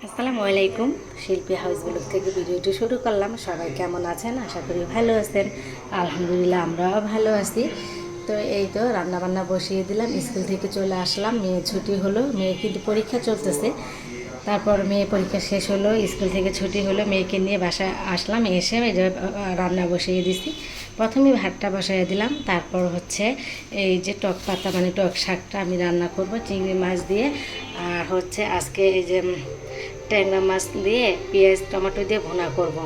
আসসালামু আলাইকুম। শিল্পী হাউস ব্লগ থেকে ভিডিওটি শুরু করলাম। সবাই কেমন আছেন? আশা করি ভালো আছেন। আলহামদুলিল্লাহ আমরাও ভালো আছি। তো এই তো রান্নাবান্না বসিয়ে দিলাম। স্কুল থেকে চলে আসলাম, মেয়ে ছুটি হলো, মেয়ে কিন্তু পরীক্ষা চলতেছে। তারপর মেয়ে পরীক্ষা শেষ হলো, স্কুল থেকে ছুটি হলো, মেয়েকে নিয়ে বাসায় আসলাম। এসে এই যে রান্না বসিয়ে দিছি। প্রথমে ভাতটা বসিয়ে দিলাম, তারপর হচ্ছে এই যে টক পাতা মানে টক শাকটা আমি রান্না করব চিংড়ি মাছ দিয়ে। আর হচ্ছে আজকে এই যে ট্যাংরা মাছ দিয়ে পেঁয়াজ টমেটো দিয়ে ভুনা করব।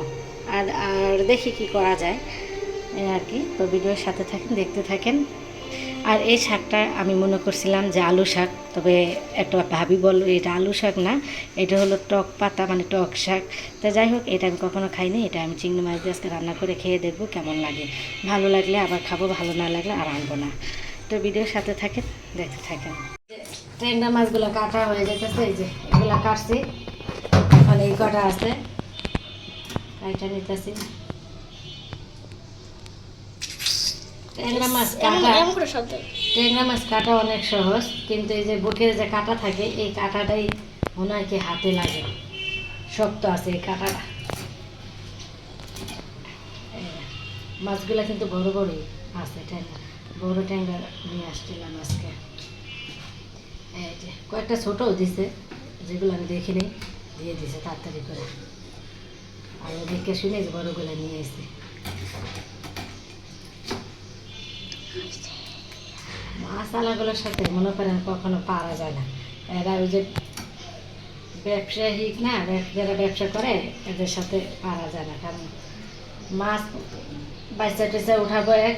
আর আর দেখি কি করা যায় এই আর কি। তো ভিডিওর সাথে থাকেন, দেখতে থাকেন। আর এই শাকটা আমি মনে করছিলাম যে আলু শাক, তবে একটা ভাবি বললো এটা আলু শাক না, এটা হলো টক পাতা মানে টক শাক। তো যাই হোক, এটা আমি কখনো খাইনি। এটা আমি চিংড়ি মাছ দিয়ে আজকে রান্না করে খেয়ে দেখবো কেমন লাগে। ভালো লাগলে আবার খাবো, ভালো না লাগলে আর আনবো না। তো ভিডিওর সাথে থাকেন, দেখতে থাকেন। ট্যাংরা মাছগুলো কাটা হয়ে যেতেছে, এই যে এগুলো কাটছি। এখন এই কটা আছে, কাইটা নিতেছি। ট্যাংরা মাছ কাটা ট্যাংরা মাছ কাটা অনেক সহজ, কিন্তু এই যে বুকের যে কাটা থাকে এই কাটাটাই মনে হয় কি হাতে লাগে, শক্ত আছে এই কাটাটা। মাছগুলা কিন্তু বড় বড়ই আছে, ট্যাংরা বড় ট্যাংরা নিয়ে আসছিলাম আজকে। এই যে কয়েকটা ছোটও দিছে, যেগুলো আমি দেখিনি দিয়ে দিছে তাড়াতাড়ি করে। আর দেখে শুনে বড়গুলো নিয়ে এসেছি। মাছালাগুলোর সাথে মনে করেন কখনো পারা যায় না। এরা ওই যে ব্যবসায়িক না, যারা ব্যবসা করে এদের সাথে পারা যায় না। কারণ মাছ বাইসা টেসা উঠাবো এক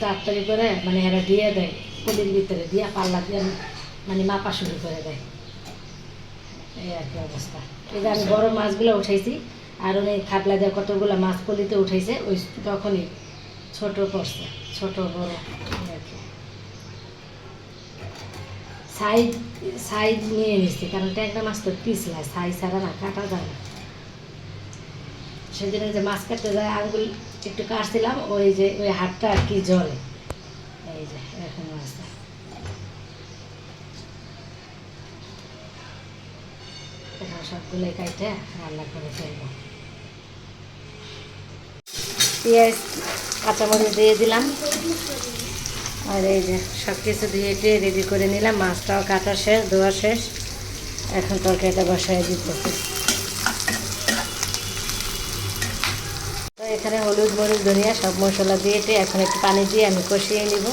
তাড়াতাড়ি করে, মানে এরা দিয়ে দেয় পুলির ভিতরে দিয়া পাল্লা দিয়ে মানে মাপা শুরু করে দেয়। এই আর কি অবস্থা। এই যে আমি বড় মাছগুলো উঠাইছি, আর উনি খাবলা দিয়ে কতগুলো মাছ পলিতে উঠাইছে, ওই তখনই ছোট পড়ছে, ছোট বড় আর কি। সাইজ সাইজ নিয়ে নিচ্ছি, কারণ ট্যাংরা মাছ তো পিছলায়, সাইজ ছাড়া না কাটা যায় না। সেদিন যে মাছ কাটতে যায় আঙুল একটু কাটছিলাম, ওই যে ওই হাতটা আর কি জ্বলে। এই যে এরকম আছে। এখন সবগুলোই কাটে রান্না করে ফেলবো। পেঁয়াজ কাঁচামরিচ দিয়ে দিলাম, আর এই যে সব কিছু দিয়ে রেডি করে নিলাম। মাছটাও কাটা শেষ, ধোয়া শেষ। এখন তরকারিটা বসায় দিতেছি। তো এখানে হলুদ মরিচ ধনিয়া সব মশলা দিয়েছি। এখন একটু পানি দিয়ে আমি কষিয়ে নিব।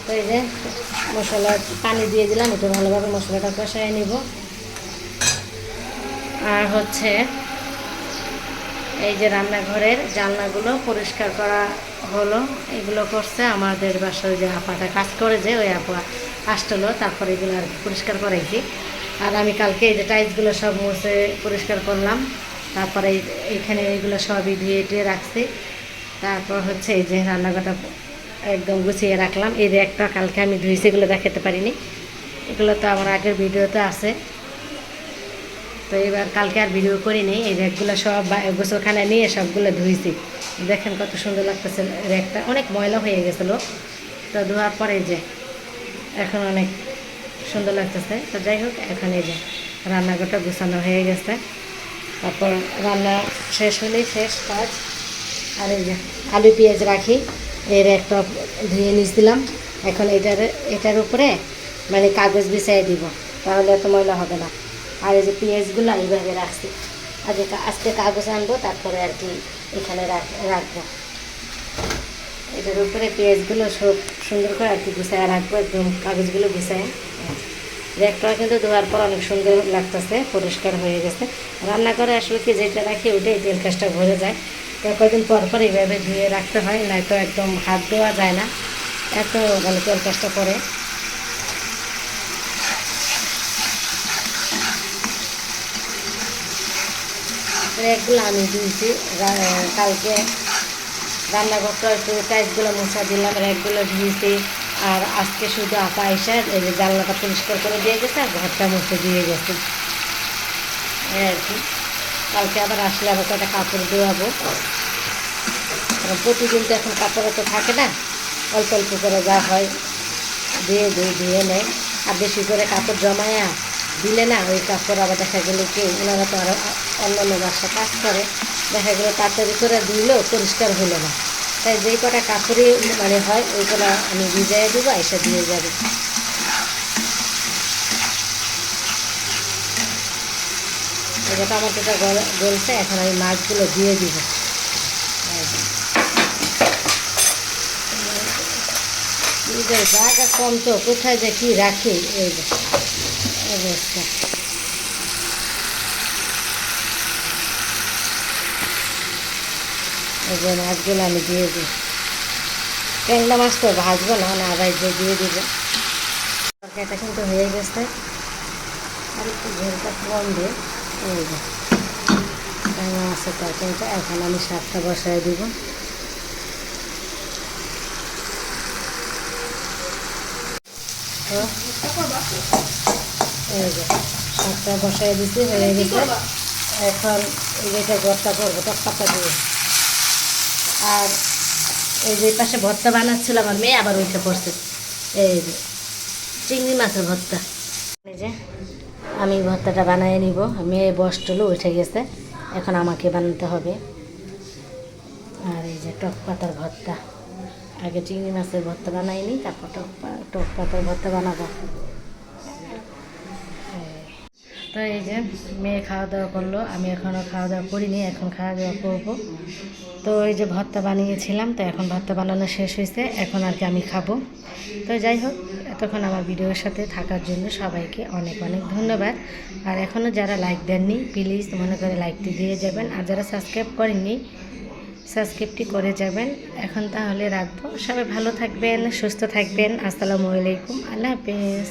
তো এই যে মশলা পানি দিয়ে দিলাম, একটু ভালোভাবে মশলাটা কষিয়ে নিব। আর হচ্ছে এই যে রান্নাঘরের জানলাগুলো পরিষ্কার করা হলো। এগুলো করছে আমাদের বাসায় যে আপাটা কাজ করে, যে ওই আপা আসলো, তারপরে এগুলো আর পরিষ্কার করাইছি। আর আমি কালকে এই যে টাইলসগুলো সব মুছে পরিষ্কার করলাম। তারপরে এইখানে এইগুলো সবই ধুয়ে টুয়ে রাখছি। তারপর হচ্ছে এই যে রান্নাঘরটা একদম গুছিয়ে রাখলাম। এই যে একটা কালকে আমি ধুইছি, এগুলো দেখাতে পারিনি, এগুলো তো আমার আগের ভিডিওতে আছে। তো এবার কালকে আর ভিডিও করিনি। এই র্যাকগুলো সব গোসলখানা নিয়ে সবগুলো ধুইছি। দেখেন কত সুন্দর লাগতেছে। র্যাকটা অনেক ময়লা হয়ে গেছিলো, তো ধোয়ার পরে যে এখন অনেক সুন্দর লাগতেছে। তো যাই হোক, এখন এই যে রান্নাঘরটা গুছানো হয়ে গেছে। তারপর রান্না শেষ হলেই শেষ কাজ। আর এই যে আলু পেঁয়াজ রাখি, এর একটা ধুয়ে নিয়েছিলাম। এখন এটার উপরে মানে কাগজ বিছাই দিব, তাহলে এত ময়লা হবে না। আর এই যে পেঁয়াজগুলো এইভাবে রাখছি। আজকে কাগজ আনবো, তারপরে আর কি এখানে রাখবো। এটার উপরে পেঁয়াজগুলো সব সুন্দর করে আর কি গুছায় রাখবো, একদম কাগজগুলো গুছায়। র্যাকটা কিন্তু ধোয়ার পর অনেক সুন্দর লাগতেছে, পরিষ্কার হয়ে গেছে। রান্না করে আসলে কি যেটা রাখি ওইটাই তেল কাজটা ভরে যায়। তো কয়েকদিন পর পর এইভাবে ধুয়ে রাখতে হয়, নয়তো একদম হাত ধোয়া যায় না, এত মানে তেল কাজটা করে। র্যাকগুলো আমি দিয়েছি কালকে। রান্নাঘরটা একটু টাইলসগুলো মোছা দিলাম, র্যাকগুলো ধুয়েছি। আর আজকে শুধু আপা এসে এই যে জানলাটা পরিষ্কার করে দিয়ে গেছে, আর ঘরটা মুছে দিয়ে গেছে এই আর কি। কালকে আবার আসলে আবার কটা কাপড় ধোয়াবো, কারণ প্রতিদিন তো এখন কাপড় তো থাকে না, অল্প অল্প করে যা হয় ধুয়ে নেয়। আর বেশি করে কাপড় জমায়া দিলে না ওই কাপড় আবার দেখা গেলো কি ওনারা তো আরও অন্য অন্য বাসা কাজ করে, দেখা গেলো তাড়াতাড়ি করে দিলেও পরিষ্কার হলো না। তাই যেই কটা কাপড়ই মানে হয় ওই কটা আমি ভিজাইয়ে দেবো, এসে দিয়ে যাবে। এই যে টমেটোটা গলছে, এখন আমি মাছগুলো দিয়ে দিব। জায়গা কম তো কোথায় যে কী রাখি এই যে অবস্থা। এই যে মাছগুলো আমি দিয়ে দিই। ট্যাংরা মাছ তো ভাজবো না, না ভাজতে দিয়ে দিব। তরকারিটা কিন্তু হয়ে গেছে, আর একটু ঝোলটা কম দিয়ে। এই যে ট্যাংরা মাছের তরকারিটা এখন আমি শাকটা বসায় দিব। এই যে শাকটা বসায় দিতে হয়ে গেছে, এখন এই যেটা ভর্তা করবো টকপাতা দিয়ে। আর এই যে পাশে ভর্তা বানাচ্ছিল আমার মেয়ে, আবার ওইটা পড়ছে। এই যে চিংড়ি মাছের ভর্তা। এই যে আমি ভর্তাটা বানিয়ে নিব, মেয়ে বসটলো উঠে গেছে, এখন আমাকে বানাতে হবে। আর এই যে টক পাতার ভর্তা, আগে চিংড়ি মাছের ভর্তা বানাইনি, তারপর টক পাতার ভর্তা বানাবো। তো এই যে মেয়ে খাওয়া দাওয়া করলো, আমি এখনও খাওয়া দাওয়া করিনি, এখন খাওয়া দাওয়া করবো। তো এই যে ভর্তা বানিয়েছিলাম, তো এখন ভর্তা বানানো শেষ হয়েছে, এখন আর কি আমি খাবো। তো যাই হোক, এতক্ষণ আমার ভিডিওর সাথে থাকার জন্য সবাইকে অনেক অনেক ধন্যবাদ। আর এখনও যারা লাইক দেননি প্লিজ মনে করে লাইকটি দিয়ে যাবেন, আর যারা সাবস্ক্রাইব করেননি সাবস্ক্রাইবটি করে যাবেন। এখন তাহলে রাখবো, সবাই ভালো থাকবেন, সুস্থ থাকবেন। আসসালামু আলাইকুম, আল্লাহ হাফেজ।